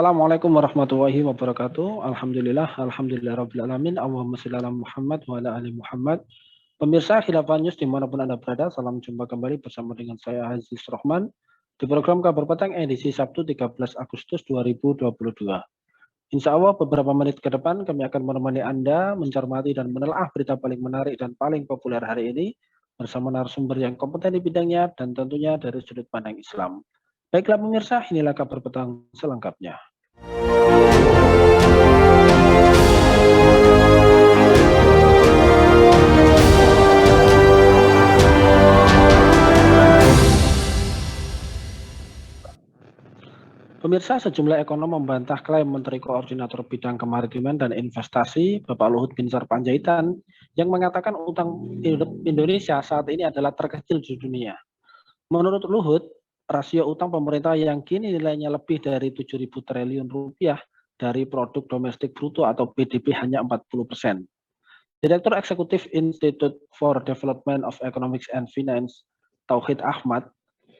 Assalamualaikum warahmatullahi wabarakatuh. Alhamdulillah rabbil alamin. Allahumma sholli ala Muhammad wa ala ali Muhammad. Pemirsa Khilafah News dimanapun Anda berada, salam jumpa kembali bersama dengan saya Aziz Rohman di program Kabar Petang edisi Sabtu 13 Agustus 2022. Insya Allah beberapa menit ke depan kami akan menemani Anda mencermati dan menelaah berita paling menarik dan paling populer hari ini bersama narasumber yang kompeten di bidangnya dan tentunya dari sudut pandang Islam. Baiklah pemirsa, inilah Kabar Petang selengkapnya. Pemirsa, sejumlah ekonom membantah klaim Menteri Koordinator Bidang Kemaritiman dan Investasi, Bapak Luhut Binsar Panjaitan, yang mengatakan utang Indonesia saat ini adalah terkecil di dunia. Menurut Luhut, rasio utang pemerintah yang kini nilainya lebih dari 7.000 triliun rupiah dari produk domestik bruto atau PDB hanya 40%. Direktur Eksekutif Institute for Development of Economics and Finance, Tauhid Ahmad,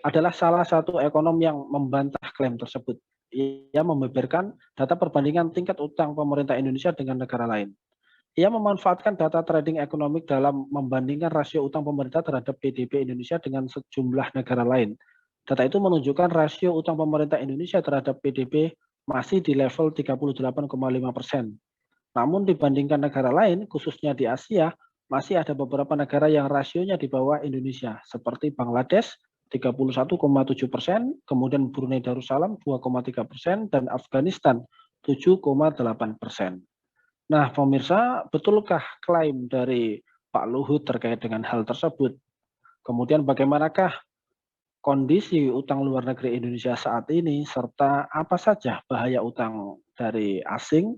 adalah salah satu ekonom yang membantah klaim tersebut. Ia membeberkan data perbandingan tingkat utang pemerintah Indonesia dengan negara lain. Ia memanfaatkan data trading ekonomik dalam membandingkan rasio utang pemerintah terhadap PDB Indonesia dengan sejumlah negara lain. Data itu menunjukkan rasio utang pemerintah Indonesia terhadap PDB masih di level 38,5%. Namun dibandingkan negara lain, khususnya di Asia, masih ada beberapa negara yang rasionya di bawah Indonesia, seperti Bangladesh 31,7%, kemudian Brunei Darussalam 2,3%, dan Afghanistan 7,8%. Nah, pemirsa, betulkah klaim dari Pak Luhut terkait dengan hal tersebut? Kemudian bagaimanakah kondisi utang luar negeri Indonesia saat ini, serta apa saja bahaya utang dari asing?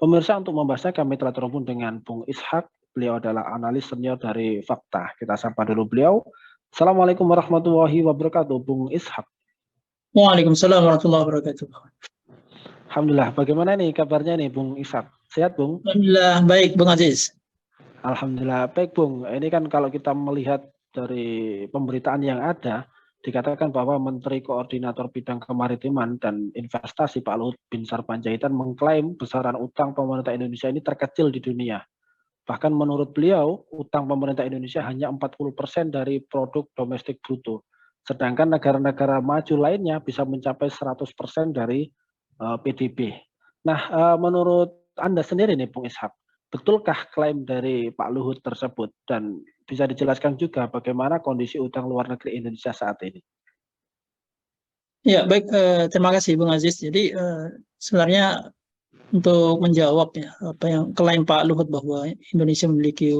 Pemirsa, untuk membahasnya kami telah terhubung dengan Bung Ishak. Beliau adalah analis senior dari Fakta. Kita sapa dulu beliau. Assalamualaikum warahmatullahi wabarakatuh, Bung Ishak. Waalaikumsalam warahmatullahi wabarakatuh. Alhamdulillah, bagaimana nih kabarnya nih Bung Ishak? Sehat, Bung? Alhamdulillah, baik Bung Aziz. Alhamdulillah, baik Bung. Ini kan kalau kita melihat dari pemberitaan yang ada, dikatakan bahwa Menteri Koordinator Bidang Kemaritiman dan Investasi Pak Luhut Binsar Panjaitan mengklaim besaran utang pemerintah Indonesia ini terkecil di dunia. Bahkan menurut beliau, utang pemerintah Indonesia hanya 40% dari produk domestik bruto. Sedangkan negara-negara maju lainnya bisa mencapai 100% dari PDB. Nah, menurut Anda sendiri nih, Bung Ishak, betulkah klaim dari Pak Luhut tersebut? Dan bisa dijelaskan juga bagaimana kondisi utang luar negeri Indonesia saat ini? Ya, baik. Terima kasih Bung Aziz. Jadi sebenarnya untuk menjawab ya apa yang klaim Pak Luhut bahwa Indonesia memiliki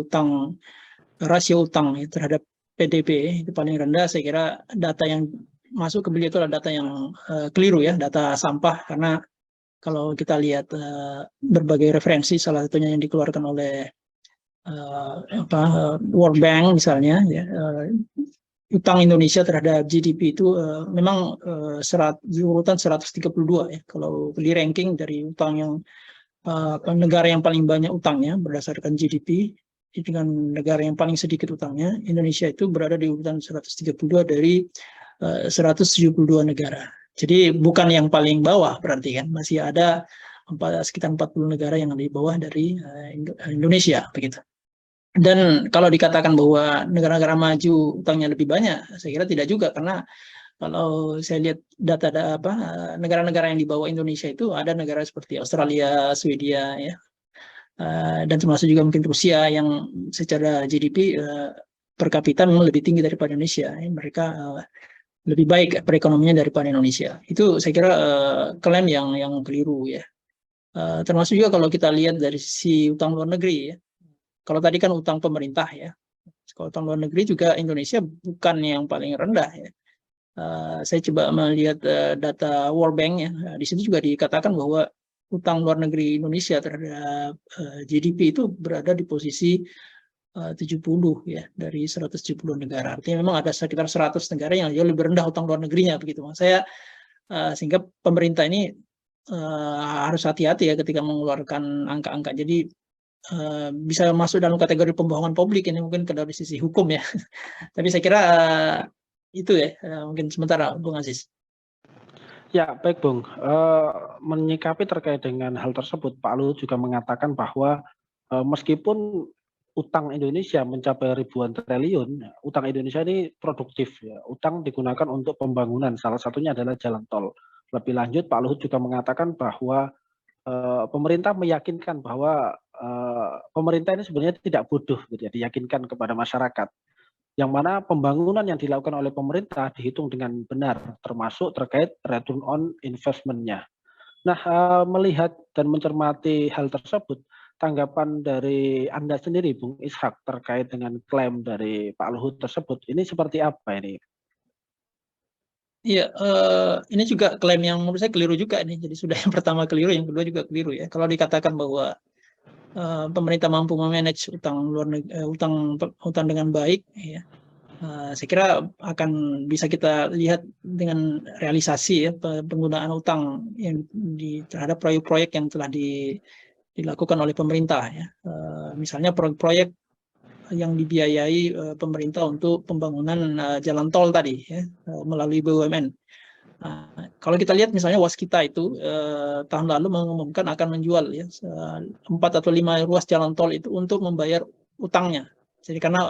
rasio utang ya, terhadap PDB itu paling rendah, saya kira data yang masuk ke beliau itu adalah data yang keliru ya, data sampah, karena kalau kita lihat berbagai referensi, salah satunya yang dikeluarkan oleh World Bank misalnya, ya, utang Indonesia terhadap GDP itu memang di urutan 132 ya. Kalau di ranking dari utang yang negara yang paling banyak utangnya berdasarkan GDP dengan negara yang paling sedikit utangnya, Indonesia itu berada di urutan 132 dari 172 negara. Jadi bukan yang paling bawah berarti kan, masih ada sekitar 40 negara yang di bawah dari Indonesia begitu. Dan kalau dikatakan bahwa negara-negara maju utangnya lebih banyak, saya kira tidak juga, karena kalau saya lihat data negara-negara yang di bawah Indonesia itu ada negara seperti Australia, Swedia ya, dan termasuk juga mungkin Rusia yang secara GDP per kapita memang lebih tinggi daripada Indonesia. Mereka lebih baik perekonomiannya daripada Indonesia. Itu saya kira klaim yang keliru ya. Termasuk juga kalau kita lihat dari sisi utang luar negeri ya. Kalau tadi kan utang pemerintah ya. Kalau utang luar negeri juga Indonesia bukan yang paling rendah ya. Saya coba melihat data World Bank ya. Di situ juga dikatakan bahwa utang luar negeri Indonesia terhadap GDP itu berada di posisi 70 ya dari 170 negara. Artinya memang ada sekitar 100 negara yang jauh lebih rendah utang luar negerinya begitu. Sehingga pemerintah ini harus hati-hati ya ketika mengeluarkan angka-angka. Jadi bisa masuk dalam kategori pembohongan publik, ini mungkin dari sisi hukum ya. Tapi saya kira itu ya mungkin sementara Bung Aziz. Ya, baik Bung. Menyikapi terkait dengan hal tersebut, Pak Luhut juga mengatakan bahwa meskipun utang Indonesia mencapai ribuan triliun, utang Indonesia ini produktif ya. Utang digunakan untuk pembangunan, salah satunya adalah jalan tol. Lebih lanjut, Pak Luhut juga mengatakan bahwa pemerintah meyakinkan bahwa pemerintah ini sebenarnya tidak bodoh, gitu ya, diyakinkan kepada masyarakat yang mana pembangunan yang dilakukan oleh pemerintah dihitung dengan benar, termasuk terkait return on investment-nya. Nah, melihat dan mencermati hal tersebut, tanggapan dari Anda sendiri, Bung Ishak, terkait dengan klaim dari Pak Luhut tersebut, ini seperti apa ini? Iya, ini juga klaim yang menurut saya keliru juga nih. Jadi sudah yang pertama keliru, yang kedua juga keliru ya. Kalau dikatakan bahwa pemerintah mampu memanage utang dengan baik, ya, saya kira akan bisa kita lihat dengan realisasi ya penggunaan utang yang terhadap proyek-proyek yang telah dilakukan oleh pemerintah ya. Misalnya proyek-proyek yang dibiayai pemerintah untuk pembangunan jalan tol tadi ya, melalui BUMN. Kalau kita lihat misalnya Waskita itu tahun lalu mengumumkan akan menjual ya 4 atau 5 ruas jalan tol itu untuk membayar utangnya. Jadi karena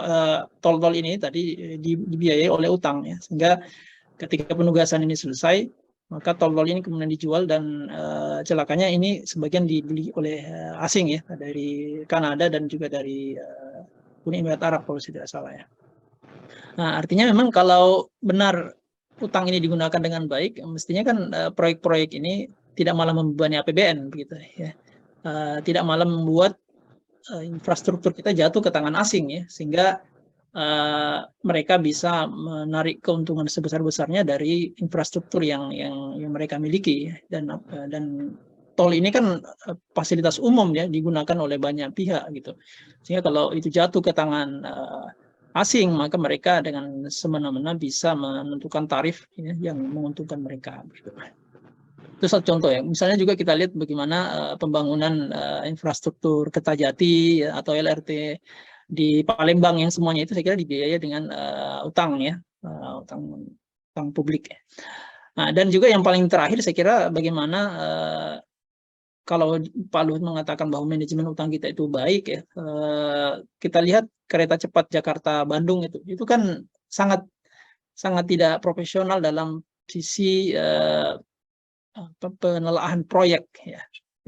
tol-tol ini tadi dibiayai oleh utang ya, sehingga ketika penugasan ini selesai, maka tol-tol ini kemudian dijual dan celakanya ini sebagian dibeli oleh asing ya, dari Kanada dan juga dari Uni Emirat Arab kalau tidak salah ya. Nah, artinya memang kalau benar utang ini digunakan dengan baik, mestinya kan proyek-proyek ini tidak malah membebani APBN begitu ya. Tidak malah membuat infrastruktur kita jatuh ke tangan asing ya, sehingga mereka bisa menarik keuntungan sebesar-besarnya dari infrastruktur yang mereka miliki dan tol ini kan fasilitas umum ya, digunakan oleh banyak pihak gitu. Sehingga kalau itu jatuh ke tangan asing, maka mereka dengan semena-mena bisa menentukan tarif ya, yang menguntungkan mereka. Itu satu contoh ya. Misalnya juga kita lihat bagaimana pembangunan infrastruktur Kertajati ya, atau LRT di Palembang yang semuanya itu saya kira dibiayai dengan utang ya, utang publik ya. Nah, dan juga yang paling terakhir saya kira bagaimana kalau Pak Luhut mengatakan bahwa manajemen utang kita itu baik ya, kita lihat kereta cepat Jakarta-Bandung itu kan sangat tidak profesional dalam sisi penelaahan proyek ya.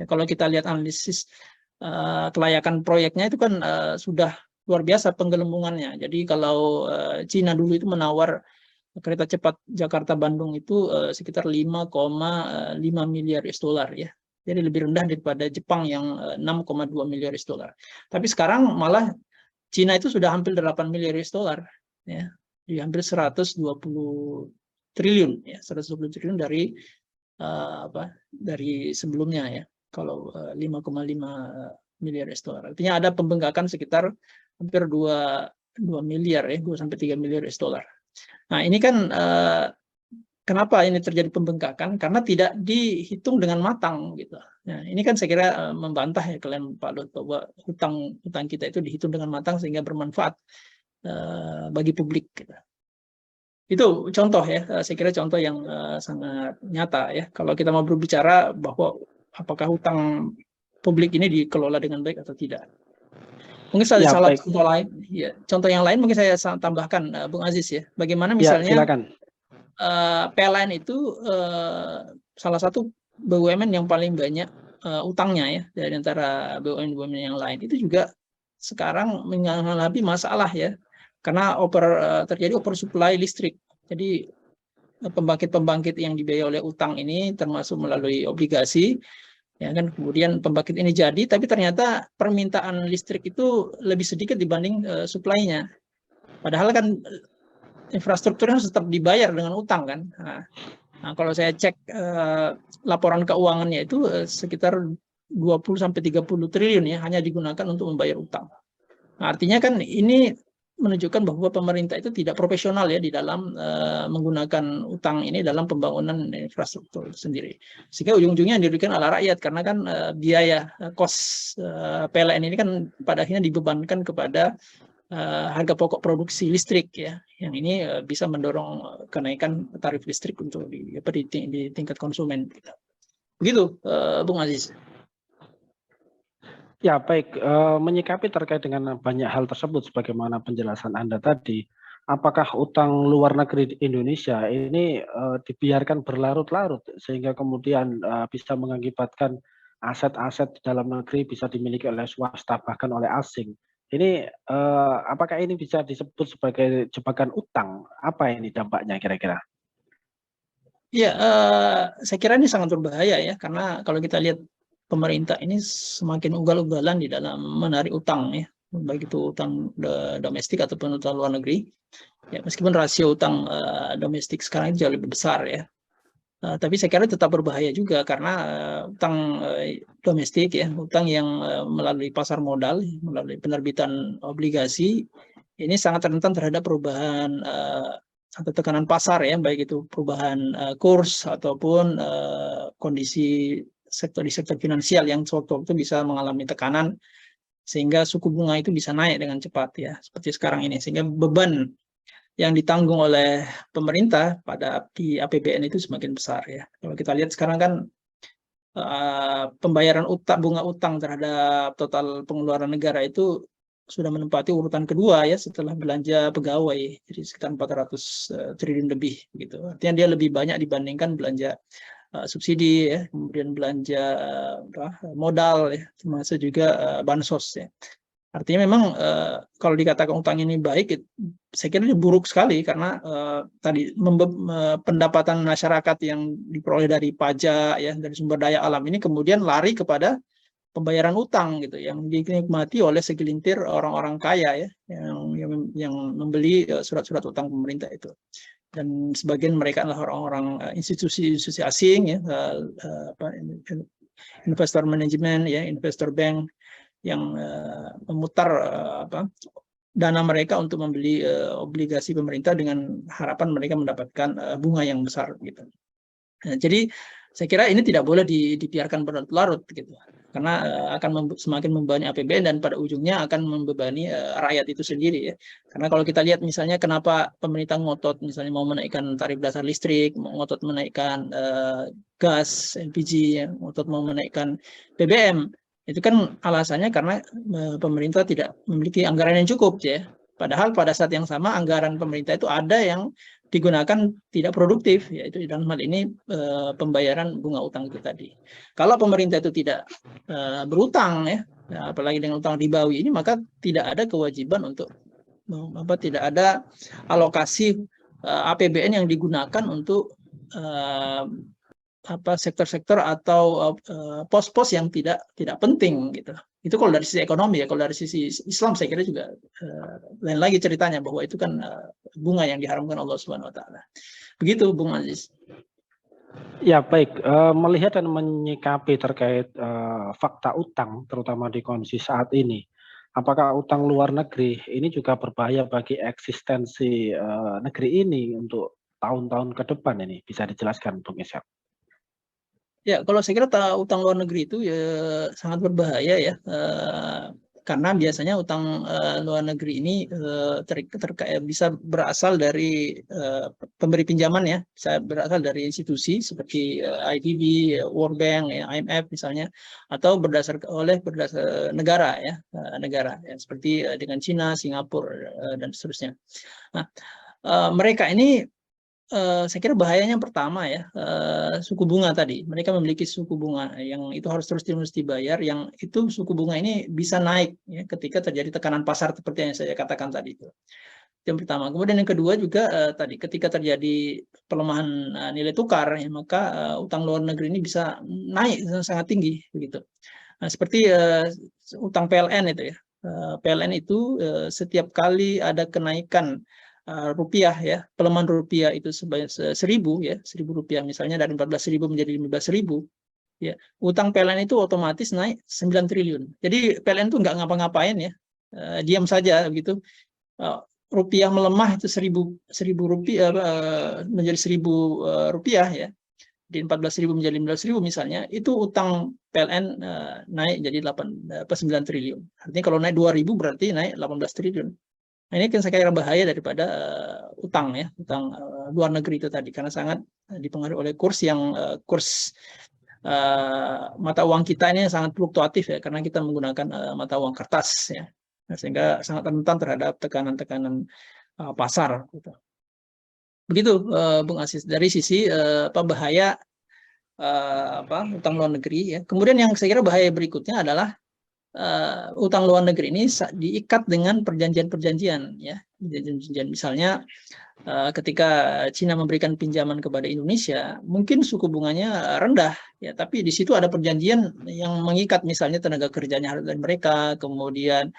Kalau kita lihat analisis kelayakan proyeknya itu kan sudah luar biasa penggelembungannya. Jadi kalau Cina dulu itu menawar kereta cepat Jakarta-Bandung itu sekitar 5,5 miliar US dollar ya. Jadi lebih rendah daripada Jepang yang 6,2 miliar US dollar. Tapi sekarang malah Cina itu sudah hampir 8 miliar US dollar ya. Di hampir 120 triliun ya, 120 triliun dari sebelumnya ya. Kalau 5,5 miliar US dollar. Artinya ada pembengkakan sekitar hampir 2 miliar ya, 2 sampai 3 miliar US dollar. Nah, ini kan kenapa ini terjadi pembengkakan? Karena tidak dihitung dengan matang gitu. Nah, ini kan saya kira membantah ya klaim Pak Luhut bahwa hutang kita itu dihitung dengan matang sehingga bermanfaat bagi publik. Gitu. Itu contoh ya, saya kira contoh yang sangat nyata ya. Kalau kita mau berbicara bahwa apakah hutang publik ini dikelola dengan baik atau tidak. Mungkin Ya, salah baik. contoh lain, ya, contoh yang lain mungkin saya tambahkan, Bung Aziz ya. Bagaimana Ya, misalnya silakan. PLN itu salah satu BUMN yang paling banyak utangnya ya dari antara BUMN yang lain. Itu juga sekarang mengalami masalah ya, karena terjadi oversupply listrik. Jadi pembangkit-pembangkit yang dibiayai oleh utang ini termasuk melalui obligasi, ya kan, kemudian pembangkit ini jadi, tapi ternyata permintaan listrik itu lebih sedikit dibanding suplainya. Padahal kan infrastrukturnya harus tetap dibayar dengan utang kan. Nah, kalau saya cek laporan keuangannya itu sekitar 20 sampai 30 triliun ya hanya digunakan untuk membayar utang. Nah, artinya kan ini menunjukkan bahwa pemerintah itu tidak profesional ya di dalam menggunakan utang ini dalam pembangunan infrastruktur itu sendiri. Sehingga ujung-ujungnya dirugikan ala rakyat karena kan biaya kos PLN ini kan pada akhirnya dibebankan kepada harga pokok produksi listrik ya, yang ini bisa mendorong kenaikan tarif listrik untuk di tingkat konsumen. Begitu, Bung Aziz. Ya, baik. Menyikapi terkait dengan banyak hal tersebut, sebagaimana penjelasan Anda tadi, apakah utang luar negeri di Indonesia ini dibiarkan berlarut-larut sehingga kemudian bisa mengakibatkan aset-aset di dalam negeri bisa dimiliki oleh swasta bahkan oleh asing? Ini apakah ini bisa disebut sebagai jebakan utang? Apa ini dampaknya kira-kira? Ya, saya kira ini sangat berbahaya ya, karena kalau kita lihat pemerintah ini semakin ugal-ugalan di dalam menarik utang ya, baik itu utang domestik ataupun utang luar negeri. Ya, meskipun rasio utang domestik sekarang itu jauh lebih besar ya, tapi saya kira tetap berbahaya juga karena utang domestik ya, utang yang melalui pasar modal, melalui penerbitan obligasi, ini sangat rentan terhadap perubahan atau tekanan pasar ya, baik itu perubahan kurs ataupun kondisi di sektor finansial yang sewaktu-waktu bisa mengalami tekanan sehingga suku bunga itu bisa naik dengan cepat ya, seperti sekarang ini, sehingga beban yang ditanggung oleh pemerintah pada di APBN itu semakin besar ya. Kalau kita lihat sekarang kan pembayaran bunga utang terhadap total pengeluaran negara itu sudah menempati urutan kedua ya setelah belanja pegawai, jadi sekitar 400 triliun lebih gitu. Artinya dia lebih banyak dibandingkan belanja subsidi ya, kemudian belanja modal ya, termasuk juga bansos ya. Artinya memang kalau dikatakan utang ini baik, saya kira ini buruk sekali karena tadi pendapatan masyarakat yang diperoleh dari pajak ya, dari sumber daya alam ini kemudian lari kepada pembayaran utang gitu, yang dinikmati oleh segelintir orang-orang kaya ya, yang membeli surat-surat utang pemerintah itu. Dan sebagian mereka adalah orang-orang institusi-institusi asing ya, investor manajemen ya, investor bank yang memutar dana mereka untuk membeli obligasi pemerintah dengan harapan mereka mendapatkan bunga yang besar gitu. Nah, jadi saya kira ini tidak boleh dibiarkan berlarut-larut gitu, karena akan semakin membebani APBN dan pada ujungnya akan membebani rakyat itu sendiri ya. Karena kalau kita lihat misalnya kenapa pemerintah ngotot misalnya mau menaikkan tarif dasar listrik, ngotot menaikkan gas LPG, ya, ngotot mau menaikkan BBM, itu kan alasannya karena pemerintah tidak memiliki anggaran yang cukup ya. Padahal pada saat yang sama anggaran pemerintah itu ada yang digunakan tidak produktif, yaitu dalam hal ini pembayaran bunga utang itu tadi. Kalau pemerintah itu tidak berutang ya, apalagi dengan utang ribawi ini, maka tidak ada kewajiban untuk tidak ada alokasi APBN yang digunakan untuk sektor-sektor atau pos-pos yang tidak penting gitu. Itu kalau dari sisi ekonomi ya. Kalau dari sisi Islam saya kira juga lain lagi ceritanya, bahwa itu kan bunga yang diharamkan Allah Subhanahu wa taala. Begitu Bung Aziz. Ya, baik. Melihat dan menyikapi terkait fakta utang terutama di kondisi saat ini, apakah utang luar negeri ini juga berbahaya bagi eksistensi negeri ini untuk tahun-tahun ke depan ini? Bisa dijelaskan Bung Isyak? Ya, kalau saya kira utang luar negeri itu ya sangat berbahaya ya, karena biasanya utang luar negeri ini bisa berasal dari pemberi pinjaman ya, bisa berasal dari institusi seperti IDB, World Bank, ya, IMF misalnya, atau berdasar negara ya, negara ya, seperti dengan Cina, Singapura dan seterusnya. Nah, mereka ini saya kira bahayanya pertama ya, suku bunga tadi. Mereka memiliki suku bunga yang itu harus terus dibayar, yang itu suku bunga ini bisa naik ya ketika terjadi tekanan pasar seperti yang saya katakan tadi itu. Yang pertama. Kemudian yang kedua juga tadi ketika terjadi pelemahan nilai tukar ya, maka utang luar negeri ini bisa naik sangat tinggi begitu. Nah, seperti utang PLN itu ya. PLN itu setiap kali ada kenaikan rupiah ya, pelemahan rupiah itu sebanyak 1.000 ya, 1.000 rupiah misalnya dari 14.000 menjadi 15.000 ya, utang PLN itu otomatis naik 9 triliun. Jadi PLN itu nggak ngapa-ngapain ya, diam saja begitu. Rupiah melemah itu 1.000 rupiah menjadi 1.000 rupiah ya, di 14.000 menjadi 15.000 misalnya, itu utang PLN naik jadi 9 triliun. Artinya kalau naik 2.000 berarti naik 18 triliun. Nah, ini kan saya kira bahaya daripada utang ya, utang luar negeri itu tadi, karena sangat dipengaruhi oleh kurs mata uang kita ini sangat fluktuatif ya, karena kita menggunakan mata uang kertas ya. Nah, sehingga sangat rentan terhadap tekanan-tekanan pasar gitu. Begitu Bung Aziz dari sisi bahaya utang luar negeri ya. Kemudian yang saya kira bahaya berikutnya adalah utang luar negeri ini diikat dengan perjanjian-perjanjian ya. Perjanjian misalnya ketika Cina memberikan pinjaman kepada Indonesia, mungkin suku bunganya rendah ya, tapi di situ ada perjanjian yang mengikat, misalnya tenaga kerjanya dari mereka, kemudian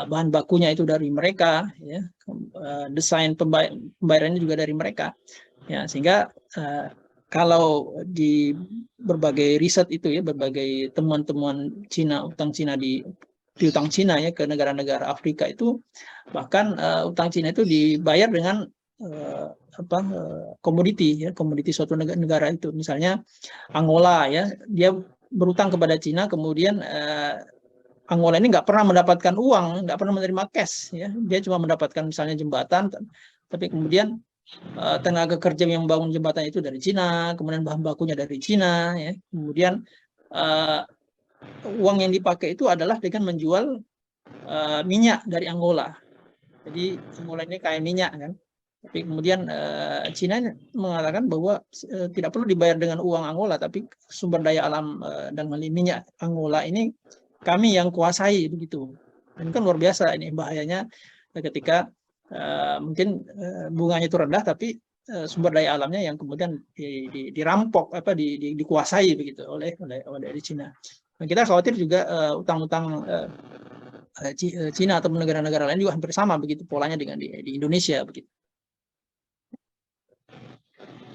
bahan bakunya itu dari mereka ya, desain pembayarannya juga dari mereka ya, sehingga kalau di berbagai riset itu ya, berbagai temuan-temuan Cina, utang Cina di utang Cina ya ke negara-negara Afrika itu, bahkan utang Cina itu dibayar dengan komoditi ya, komoditi suatu negara itu. Misalnya Angola ya, dia berutang kepada Cina, kemudian Angola ini nggak pernah mendapatkan uang, nggak pernah menerima cash ya, dia cuma mendapatkan misalnya jembatan, tapi kemudian tenaga kerja yang membangun jembatan itu dari Cina, kemudian bahan bakunya dari Cina, ya. Kemudian uang yang dipakai itu adalah dengan menjual minyak dari Angola. Jadi Angola ini kayak minyak kan. Tapi kemudian Cina mengatakan bahwa tidak perlu dibayar dengan uang Angola, tapi sumber daya alam dan minyak Angola ini kami yang kuasai begitu. Ini kan luar biasa ini bahayanya ketika mungkin bunganya itu rendah, tapi sumber daya alamnya yang kemudian dirampok dikuasai begitu oleh Cina. Dan kita khawatir juga utang-utang Cina atau negara-negara lain juga hampir sama begitu polanya dengan di Indonesia begitu.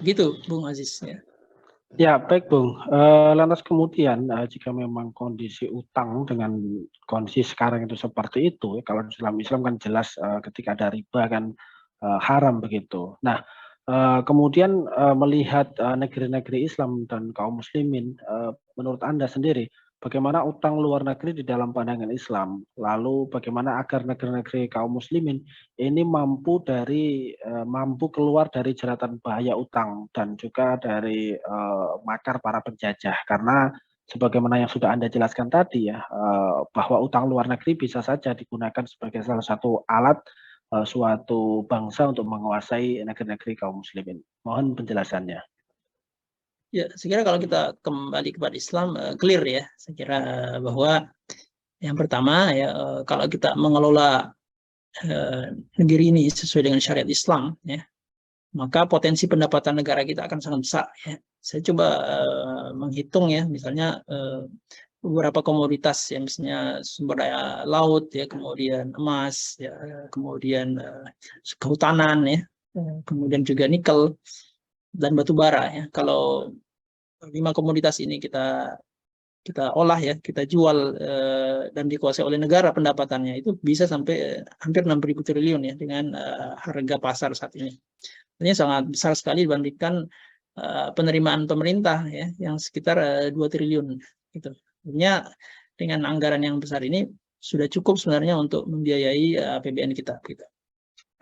Gitu Bung Aziz ya. Ya, baik Bung. Lantas kemudian jika memang kondisi utang dengan kondisi sekarang itu seperti itu, kalau dalam Islam kan jelas ketika ada riba kan haram begitu. Nah, kemudian melihat negeri-negeri Islam dan kaum muslimin, menurut Anda sendiri, bagaimana utang luar negeri di dalam pandangan Islam? Lalu bagaimana agar negeri-negeri kaum muslimin ini mampu keluar dari jeratan bahaya utang dan juga dari makar para penjajah, karena sebagaimana yang sudah Anda jelaskan tadi ya, bahwa utang luar negeri bisa saja digunakan sebagai salah satu alat suatu bangsa untuk menguasai negeri-negeri kaum muslimin. Mohon penjelasannya. Ya, saya kira kalau kita kembali kepada Islam clear ya. Saya kira bahwa yang pertama ya, kalau kita mengelola negeri ini sesuai dengan syariat Islam ya, maka potensi pendapatan negara kita akan sangat besar ya. Saya coba menghitung ya, misalnya beberapa komoditas yang misalnya sumber daya laut ya, kemudian emas ya, kemudian kehutanan ya, kemudian juga nikel dan batu bara ya. Kalau 5 komoditas ini kita olah ya, kita jual dan dikuasai oleh negara, pendapatannya itu bisa sampai hampir 6.000 triliun ya dengan harga pasar saat ini. Ini sangat besar sekali dibandingkan penerimaan pemerintah ya yang sekitar 2 triliun gitu. Artinya dengan anggaran yang besar ini sudah cukup sebenarnya untuk membiayai APBN kita gitu.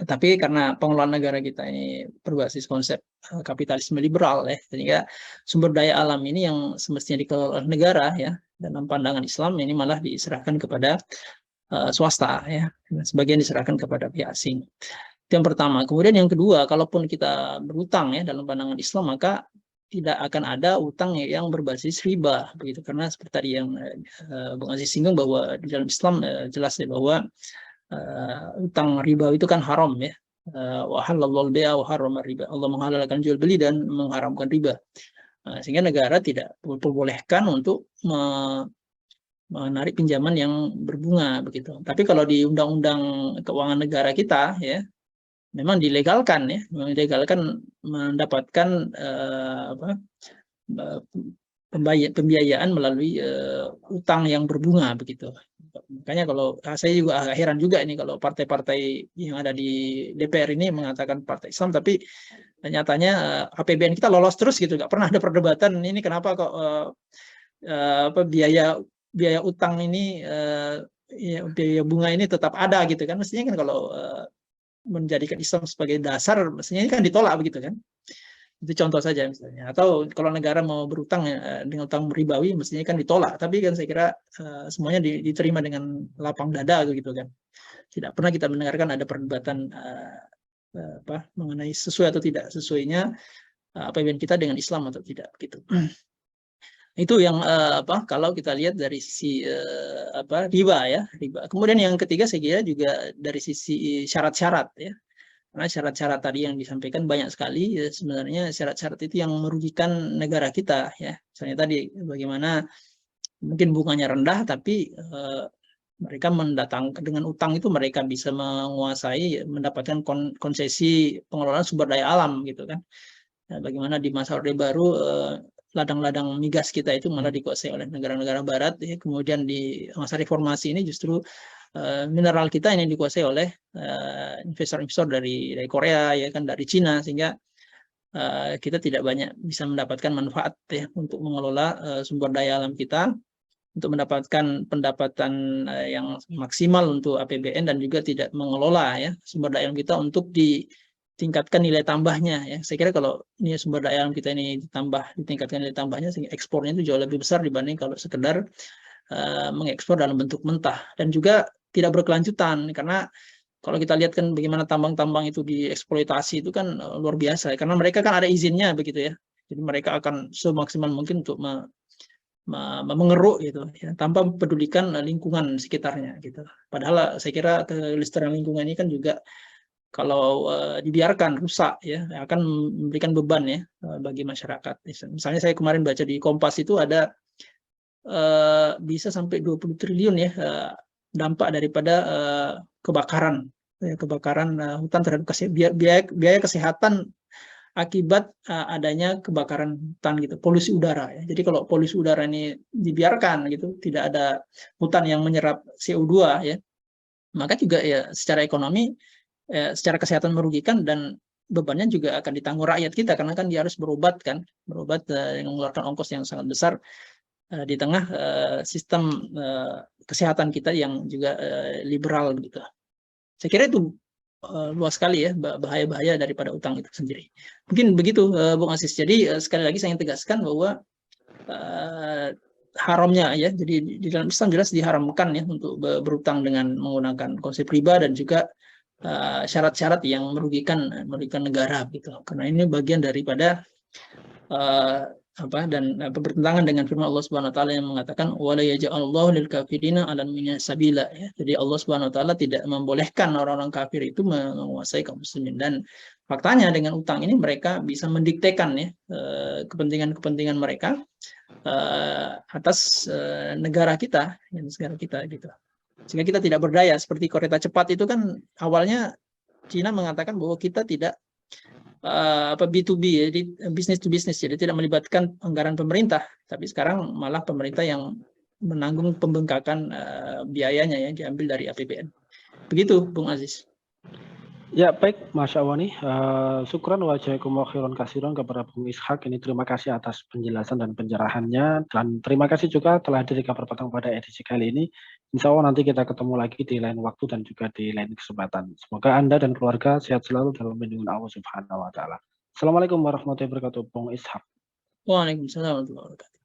Tapi karena pengelolaan negara kita ini berbasis konsep kapitalisme liberal ya, sehingga sumber daya alam ini yang semestinya dikelola negara ya, dalam pandangan Islam ini malah diserahkan kepada swasta ya, sebagian diserahkan kepada pihak asing. Itu yang pertama. Kemudian yang kedua, kalaupun kita berutang ya dalam pandangan Islam, maka tidak akan ada utang yang berbasis riba begitu, karena seperti tadi yang Bung Aziz singgung bahwa di dalam Islam jelas ya bahwa utang riba itu kan haram ya. Wa halallahu al-bai'a wa harrama riba. Allah menghalalkan jual beli dan mengharamkan riba. Sehingga negara tidak diperbolehkan untuk menarik pinjaman yang berbunga begitu. Tapi kalau di undang-undang keuangan negara kita ya, memang dilegalkan ya, dilegalkan mendapatkan pembiayaan melalui utang yang berbunga begitu. Makanya kalau saya juga agak heran juga ini kalau partai-partai yang ada di DPR ini mengatakan partai Islam, tapi nyatanya APBN kita lolos terus gitu, nggak pernah ada perdebatan ini kenapa kok biaya utang ini ya, biaya bunga ini tetap ada gitu kan. Mestinya kan kalau menjadikan Islam sebagai dasar, mestinya ini kan ditolak begitu kan. Itu contoh saja misalnya. Atau kalau negara mau berutang dengan utang ribawi, mestinya kan ditolak. Tapi kan saya kira semuanya diterima dengan lapang dada gitu kan. Tidak pernah kita mendengarkan ada perdebatan mengenai sesuai atau tidak sesuainya APBN kita dengan Islam atau tidak gitu. Itu yang kalau kita lihat dari sisi riba ya, riba. Kemudian yang ketiga saya kira juga dari sisi syarat-syarat ya. Karena syarat-syarat tadi yang disampaikan banyak sekali, ya sebenarnya syarat-syarat itu yang merugikan negara kita ya. Misalnya tadi bagaimana mungkin bunganya rendah tapi mereka mendatangkan dengan utang itu mereka bisa menguasai mendapatkan konsesi pengelolaan sumber daya alam gitu kan. Nah, bagaimana di masa Orde Baru ladang-ladang migas kita itu malah dikuasai oleh negara-negara barat ya. Kemudian di masa reformasi ini justru mineral kita ini dikuasai oleh investor-investor dari Korea ya kan, dari Cina, sehingga kita tidak banyak bisa mendapatkan manfaat ya untuk mengelola sumber daya alam kita, untuk mendapatkan pendapatan yang maksimal untuk APBN, dan juga tidak mengelola ya sumber daya alam kita untuk ditingkatkan nilai tambahnya ya. Saya kira kalau ini sumber daya alam kita ini ditingkatkan nilai tambahnya, sehingga ekspornya itu jauh lebih besar dibanding kalau sekedar mengekspor dalam bentuk mentah, dan juga tidak berkelanjutan. Karena kalau kita lihat kan bagaimana tambang-tambang itu dieksploitasi itu kan luar biasa, karena mereka kan ada izinnya begitu ya. Jadi mereka akan semaksimal mungkin untuk mengeruk gitu ya, tanpa mempedulikan lingkungan sekitarnya gitu. Padahal saya kira kelestarian lingkungan ini kan juga kalau dibiarkan rusak ya akan memberikan beban ya bagi masyarakat. Misalnya saya kemarin baca di Kompas itu ada bisa sampai 20 triliun ya dampak daripada kebakaran hutan terhadap biaya kesehatan akibat adanya kebakaran hutan gitu, polusi udara ya. Jadi kalau polusi udara ini dibiarkan gitu, tidak ada hutan yang menyerap CO2 ya, maka juga ya secara ekonomi secara kesehatan merugikan, dan bebannya juga akan ditanggung rakyat kita, karena kan dia harus berobat yang mengeluarkan ongkos yang sangat besar di tengah sistem kesehatan kita yang juga liberal gitu. Saya kira itu luas sekali ya bahaya-bahaya daripada utang itu sendiri. Mungkin begitu Bung Aziz. Jadi sekali lagi saya ingin tegaskan bahwa haramnya ya. Jadi di dalam Islam jelas diharamkan ya untuk berutang dengan menggunakan konsep riba, dan juga syarat-syarat yang merugikan negara gitu. Karena ini bagian daripada bertentangan dengan firman Allah Subhanahu wa taala yang mengatakan wala yaj'alullahu lil kafirina 'alal mu'minina sabila ya. Jadi Allah Subhanahu wa taala tidak membolehkan orang-orang kafir itu menguasai kaum muslimin, dan faktanya dengan utang ini mereka bisa mendiktekan ya kepentingan mereka atas negara kita gitu. Sehingga kita tidak berdaya. Seperti kereta cepat itu kan awalnya Cina mengatakan bahwa kita tidak B2B, jadi business to business, jadi tidak melibatkan anggaran pemerintah, tapi sekarang malah pemerintah yang menanggung pembengkakan biayanya yang diambil dari APBN. Begitu Bung Aziz. Ya baik, Masya Allah nih, syukran wa jazakumullahu khairan katsiran kepada Bung Ishak. Ini terima kasih atas penjelasan dan pencerahannya, dan terima kasih juga telah hadir di Kabar Petang pada edisi kali ini. Insya Allah nanti kita ketemu lagi di lain waktu dan juga di lain kesempatan. Semoga Anda dan keluarga sehat selalu dalam lindungan Allah Subhanahu wa taala. Assalamualaikum warahmatullahi wabarakatuh, Bung Ishak. Waalaikumsalam warahmatullahi wabarakatuh.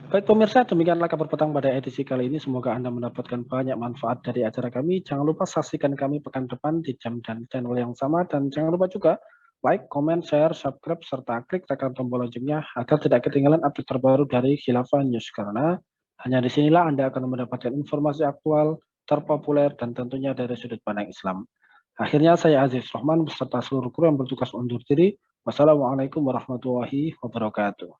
Baik pemirsa, demikianlah Kabar Petang pada edisi kali ini. Semoga Anda mendapatkan banyak manfaat dari acara kami. Jangan lupa saksikan kami pekan depan di jam dan channel yang sama. Dan jangan lupa juga like, comment, share, subscribe, serta klik tekan tombol loncengnya agar tidak ketinggalan update terbaru dari Khilafah News. Karena hanya disinilah Anda akan mendapatkan informasi aktual, terpopuler, dan tentunya dari sudut pandang Islam. Akhirnya saya Aziz Rahman beserta seluruh kru yang bertugas undur diri. Wassalamualaikum warahmatullahi wabarakatuh.